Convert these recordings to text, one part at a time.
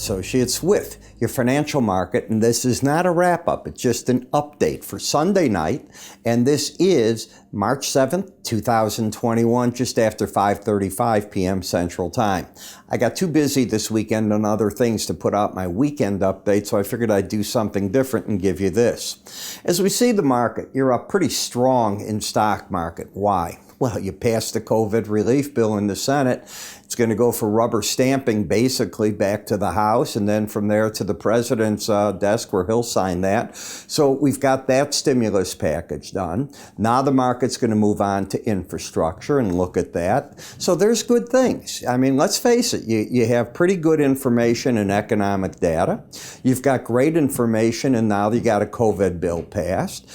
Associates with your financial market, and this is not a wrap-up, it's just an update for Sunday night, and this is March 7th, 2021, just after 5:35 p.m. Central Time. I got too busy this weekend on other things to put out my weekend update, so I figured I'd do something different and give you this. As we see the market, you're up pretty strong in stock market. Why? Well, you passed the COVID relief bill in the Senate. It's going to go for rubber stamping, basically, back to the House, and then from there to the president's desk where he'll sign that. So we've got that stimulus package done. Now the market's going to move on to infrastructure and look at that. So there's good things. I mean, let's face it, you have pretty good information and economic data. You've got great information, and now you got a COVID bill passed.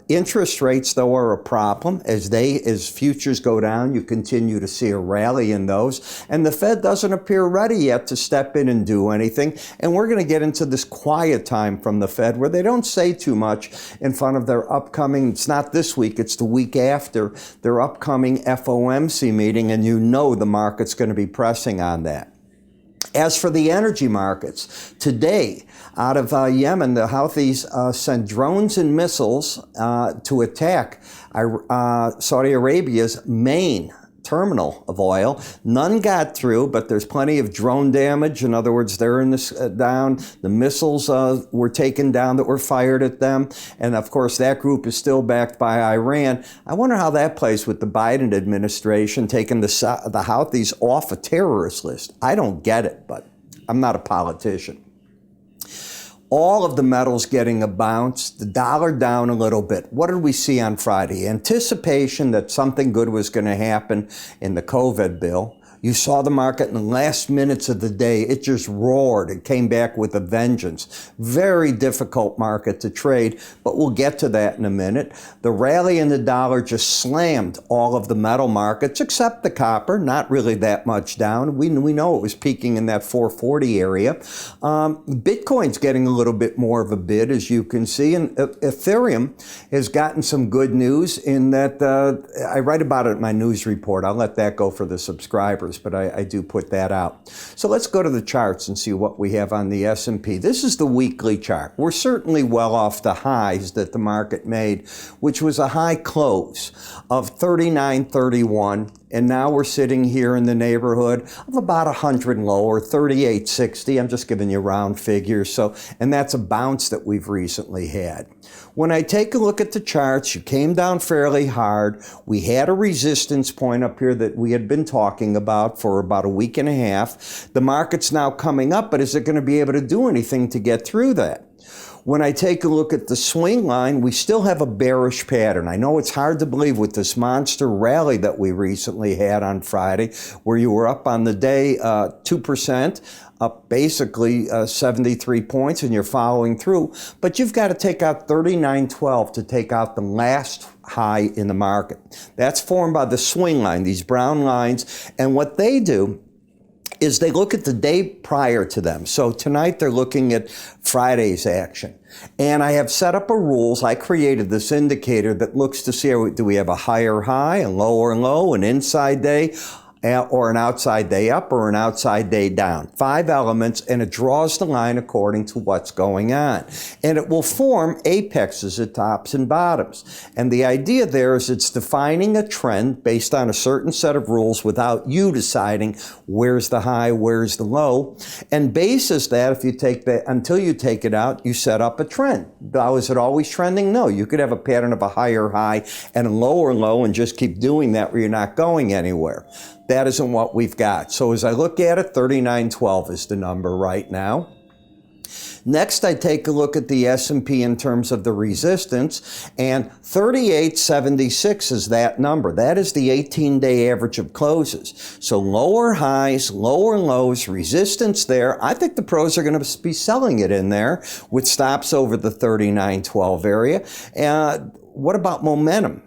Interest rates, though, are a problem. As futures go down, you continue to see a rally in those. And the Fed doesn't appear ready yet to step in and do anything. And we're going to get into this quiet time from the Fed where they don't say too much in front of their upcoming, it's not this week, it's the week after, their upcoming FOMC meeting. And you know the market's going to be pressing on that. As for the energy markets, today, out of Yemen, the Houthis sent drones and missiles to attack Saudi Arabia's main terminal of oil. None got through, but there's plenty of drone damage. In other words, they're in this down. The missiles were taken down that were fired at them. And of course, that group is still backed by Iran. I wonder how that plays with the Biden administration taking the Houthis off a terrorist list. I don't get it, but I'm not a politician. All of the metals getting a bounce, the dollar down a little bit. What did we see on Friday? Anticipation that something good was going to happen in the COVID bill. You saw the market in the last minutes of the day. It just roared. It came back with a vengeance. Very difficult market to trade, but we'll get to that in a minute. The rally in the dollar just slammed all of the metal markets, except the copper, not really that much down. We know it was peaking in that 440 area. Bitcoin's getting a little bit more of a bid, as you can see, and Ethereum has gotten some good news in that I write about it in my news report. I'll let that go for the subscribers, but I do put that out. So let's go to the charts and see what we have on the S&P. This is the weekly chart. We're certainly well off the highs that the market made, which was a high close of 39.31. And now we're sitting here in the neighborhood of about 100 lower, 38.60. I'm just giving you round figures. So, and that's a bounce that we've recently had. When I take a look at the charts, you came down fairly hard. We had a resistance point up here that we had been talking about for about a week and a half. The market's now coming up, but is it going to be able to do anything to get through that? When I take a look at the swing line, we still have a bearish pattern. I know it's hard to believe with this monster rally that we recently had on Friday, where you were up on the day 2%, up basically 73 points, and you're following through. But you've got to take out 39.12 to take out the last high in the market. That's formed by the swing line, these brown lines. And what they do is they look at the day prior to them. So tonight they're looking at Friday's action. And I have set up a rules. I created this indicator that looks to see, do we have a higher high, a lower low, an inside day, or an outside day up, or an outside day down. 5 elements, and it draws the line according to what's going on. And it will form apexes at tops and bottoms. And the idea there is it's defining a trend based on a certain set of rules without you deciding where's the high, where's the low. And basis that, if you take that, until you take it out, you set up a trend. Now, is it always trending? No. You could have a pattern of a higher high and a lower low and just keep doing that where you're not going anywhere. That isn't what we've got. So as I look at it, 39.12 is the number right now. Next, I take a look at the S&P in terms of the resistance, and 38.76 is that number. That is the 18-day average of closes. So lower highs, lower lows, resistance there. I think the pros are going to be selling it in there with stops over the 39.12 area. What about momentum?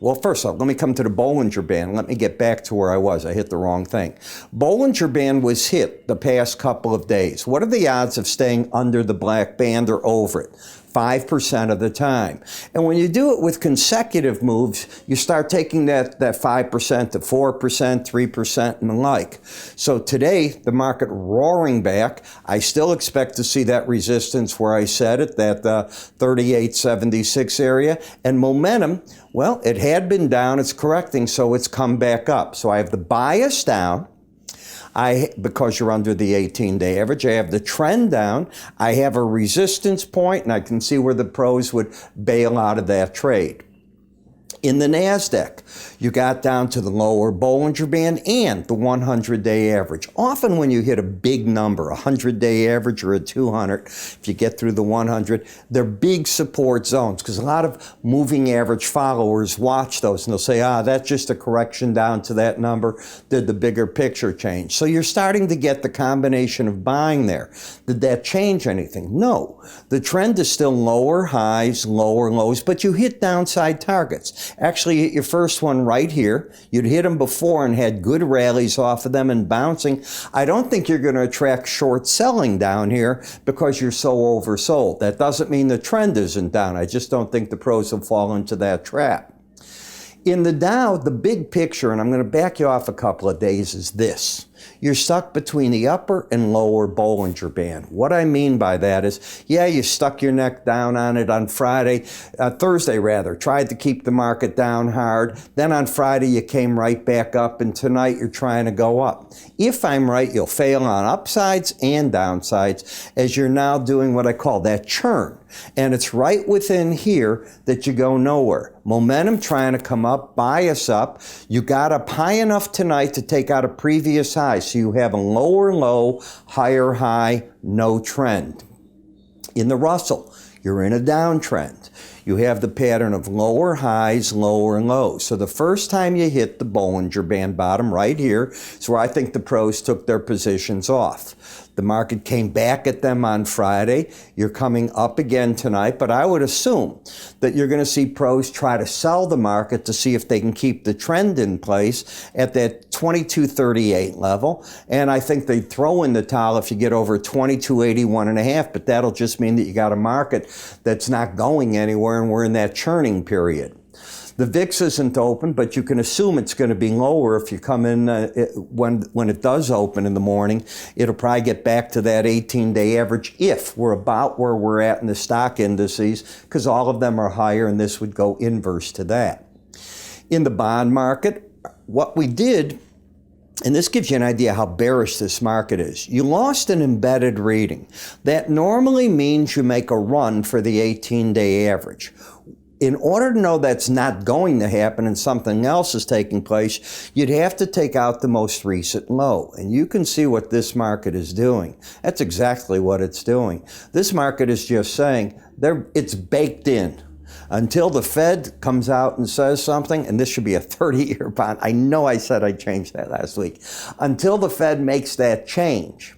Well, first off, let me come to the Bollinger Band. Let me get back to where I was. I hit the wrong thing. Bollinger Band was hit the past couple of days. What are the odds of staying under the black band or over it? 5% of the time. And when you do it with consecutive moves, you start taking that 5% to 4%, 3%, and the like. So today, the market roaring back. I still expect to see that resistance where I said it, that 38.76 area. And momentum, well, it had been down, it's correcting, so it's come back up. So I have the bias down. Because you're under the 18-day average, I have the trend down, I have a resistance point, and I can see where the pros would bail out of that trade. In the NASDAQ, you got down to the lower Bollinger Band and the 100-day average. Often when you hit a big number, a 100-day average or a 200, if you get through the 100, they're big support zones because a lot of moving average followers watch those and they'll say, that's just a correction down to that number. Did the bigger picture change? So you're starting to get the combination of buying there. Did that change anything? No. The trend is still lower highs, lower lows, but you hit downside targets. Actually, hit your first one right here. You'd hit them before and had good rallies off of them and bouncing. I don't think you're going to attract short selling down here because you're so oversold. That doesn't mean the trend isn't down. I just don't think the pros will fall into that trap. In the Dow, the big picture, and I'm going to back you off a couple of days, is this. You're stuck between the upper and lower Bollinger Band. What I mean by that is, you stuck your neck down on it on Thursday rather, tried to keep the market down hard. Then on Friday, you came right back up, and tonight you're trying to go up. If I'm right, you'll fail on upsides and downsides as you're now doing what I call that churn. And it's right within here that you go nowhere. Momentum trying to come up, bias up. You got up high enough tonight to take out a previous high. So you have a lower low, higher high, no trend. In the Russell, you're in a downtrend. You have the pattern of lower highs, lower lows. So the first time you hit the Bollinger Band bottom right here is where I think the pros took their positions off. The market came back at them on Friday. You're coming up again tonight, but I would assume that you're going to see pros try to sell the market to see if they can keep the trend in place at that 22.38 level. And I think they'd throw in the towel if you get over 22.81.5, but that'll just mean that you got a market that's not going anywhere and we're in that churning period. The VIX isn't open, but you can assume it's going to be lower if you come in when it does open in the morning. It'll probably get back to that 18-day average if we're about where we're at in the stock indices, because all of them are higher, and this would go inverse to that. In the bond market, what we did, and this gives you an idea how bearish this market is. You lost an embedded reading. That normally means you make a run for the 18-day average. In order to know that's not going to happen and something else is taking place, you'd have to take out the most recent low. And you can see what this market is doing. That's exactly what it's doing. This market is just saying it's baked in. Until the Fed comes out and says something, and this should be a 30-year bond. I know I said I changed that last week. Until the Fed makes that change,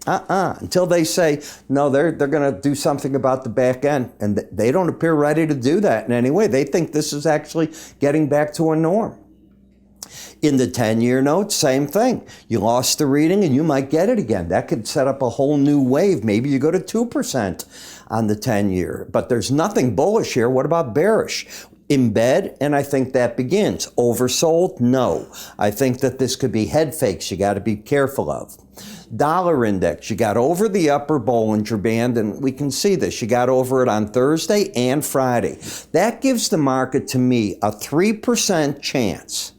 until they say, no, they're going to do something about the back end. And they don't appear ready to do that in any way. They think this is actually getting back to a norm. In the 10-year note, same thing. You lost the reading and you might get it again. That could set up a whole new wave. Maybe you go to 2% on the 10-year. But there's nothing bullish here. What about bearish? Embed, and I think that begins. Oversold? No. I think that this could be head fakes you got to be careful of. Dollar index, you got over the upper Bollinger Band, and we can see this. You got over it on Thursday and Friday. That gives the market, to me, a 3% chance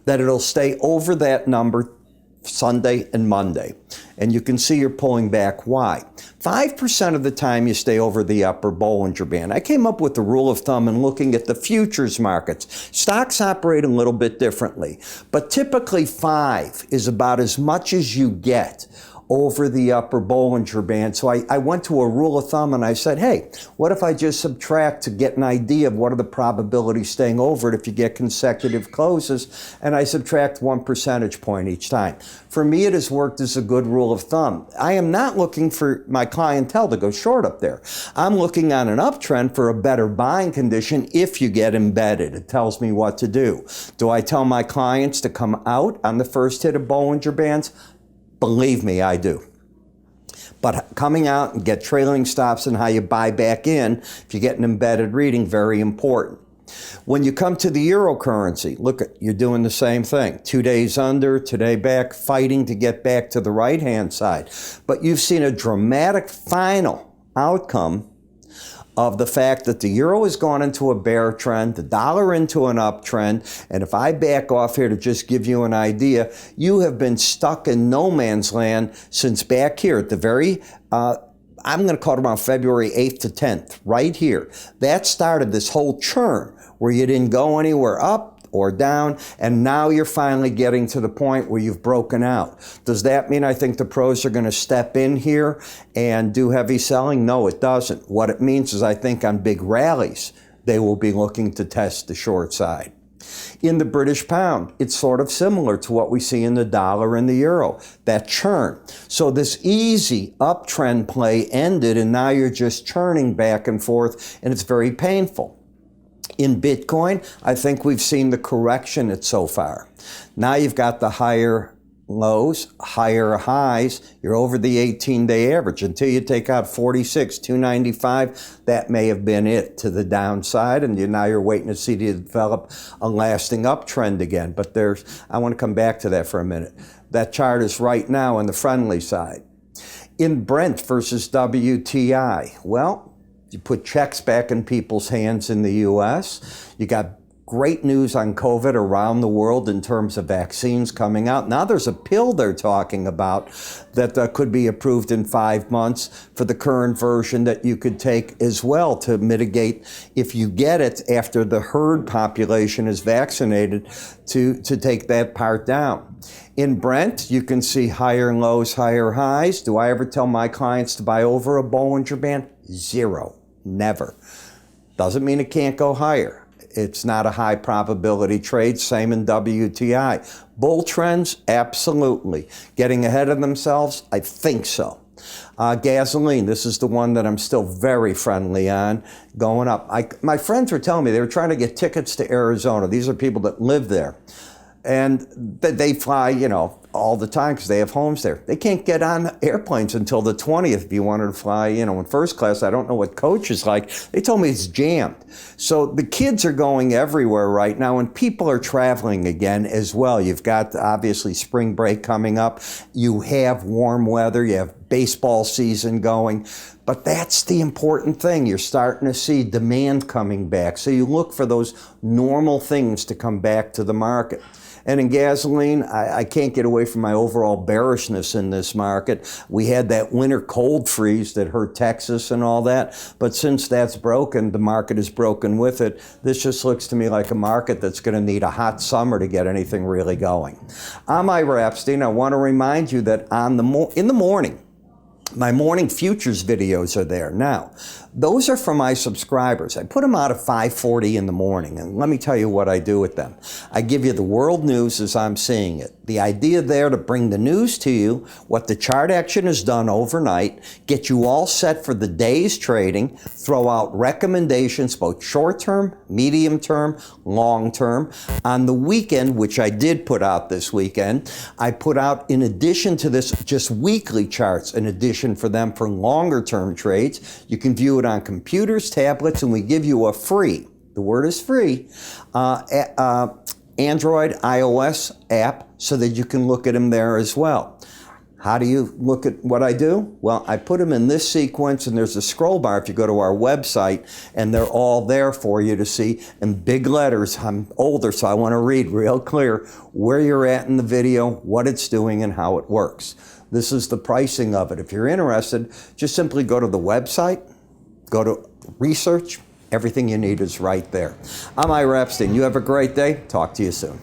that it'll stay over that number Sunday and Monday. And you can see you're pulling back. Why? 5% of the time you stay over the upper Bollinger Band. I came up with the rule of thumb in looking at the futures markets. Stocks operate a little bit differently, but typically 5 is about as much as you get over the upper Bollinger Band. So I went to a rule of thumb and I said, hey, what if I just subtract to get an idea of what are the probabilities staying over it if you get consecutive closes, and I subtract 1 percentage point each time. For me, it has worked as a good rule of thumb. I am not looking for my clientele to go short up there. I'm looking on an uptrend for a better buying condition if you get embedded. It tells me what to do. Do I tell my clients to come out on the first hit of Bollinger Bands? Believe me, I do. But coming out and get trailing stops and how you buy back in, if you get an embedded reading, very important. When you come to the Eurocurrency, look, you're doing the same thing. 2 days under, today back, fighting to get back to the right-hand side. But you've seen a dramatic final outcome of the fact that the euro has gone into a bear trend, the dollar into an uptrend, and if I back off here to just give you an idea, you have been stuck in no man's land since back here at the very, I'm going to call it around February 8th to 10th, right here. That started this whole churn where you didn't go anywhere up or down, and now you're finally getting to the point where you've broken out. Does that mean I think the pros are going to step in here and do heavy selling? No, it doesn't. What it means is I think on big rallies, they will be looking to test the short side. In the British pound, it's sort of similar to what we see in the dollar and the euro, that churn. So this easy uptrend play ended, and now you're just churning back and forth, and it's very painful. In Bitcoin, I think we've seen the correction so far. Now you've got the higher lows, higher highs. You're over the 18-day average. Until you take out 46,295, that may have been it to the downside, and now you're waiting to see to develop a lasting uptrend again. But I want to come back to that for a minute. That chart is right now on the friendly side. In Brent versus WTI, well, you put checks back in people's hands in the U.S. You got great news on COVID around the world in terms of vaccines coming out. Now there's a pill they're talking about that could be approved in 5 months for the current version that you could take as well to mitigate, if you get it after the herd population is vaccinated, to take that part down. In Brent, you can see higher lows, higher highs. Do I ever tell my clients to buy over a Bollinger Band? Zero. Never. Doesn't mean it can't go higher. It's not a high probability trade. Same in WTI. Bull trends? Absolutely. Getting ahead of themselves? I think so. Gasoline, this is the one that I'm still very friendly on, going up. My friends were telling me they were trying to get tickets to Arizona. These are people that live there. And they fly, all the time because they have homes there. They can't get on airplanes until the 20th if you wanted to fly, in first class. I don't know what coach is like. They told me it's jammed. So the kids are going everywhere right now, and people are traveling again as well. You've got, obviously, spring break coming up. You have warm weather. You have baseball season going. But that's the important thing. You're starting to see demand coming back. So you look for those normal things to come back to the market. And in gasoline, I can't get away from my overall bearishness in this market. We had that winter cold freeze that hurt Texas and all that. But since that's broken, the market is broken with it. This just looks to me like a market that's going to need a hot summer to get anything really going. I'm Ira Epstein. I want to remind you that in the morning, my morning futures videos are there. Now, those are for my subscribers. I put them out at 5:40 in the morning, and let me tell you what I do with them. I give you the world news as I'm seeing it. The idea there to bring the news to you, what the chart action has done overnight, get you all set for the day's trading, throw out recommendations, both short-term, medium-term, long-term. On the weekend, which I did put out this weekend, I put out, in addition to this, just weekly charts, in addition for them for longer-term trades. You can view it on computers, tablets, and we give you a free, the word is free, Android, iOS app so that you can look at them there as well. How do you look at what I do? Well, I put them in this sequence, and there's a scroll bar if you go to our website, and they're all there for you to see in big letters. I'm older, so I want to read real clear where you're at in the video, what it's doing, and how it works. This is the pricing of it. If you're interested, just simply go to the website, go to research. Everything you need is right there. I'm Ira Epstein. You have a great day. Talk to you soon.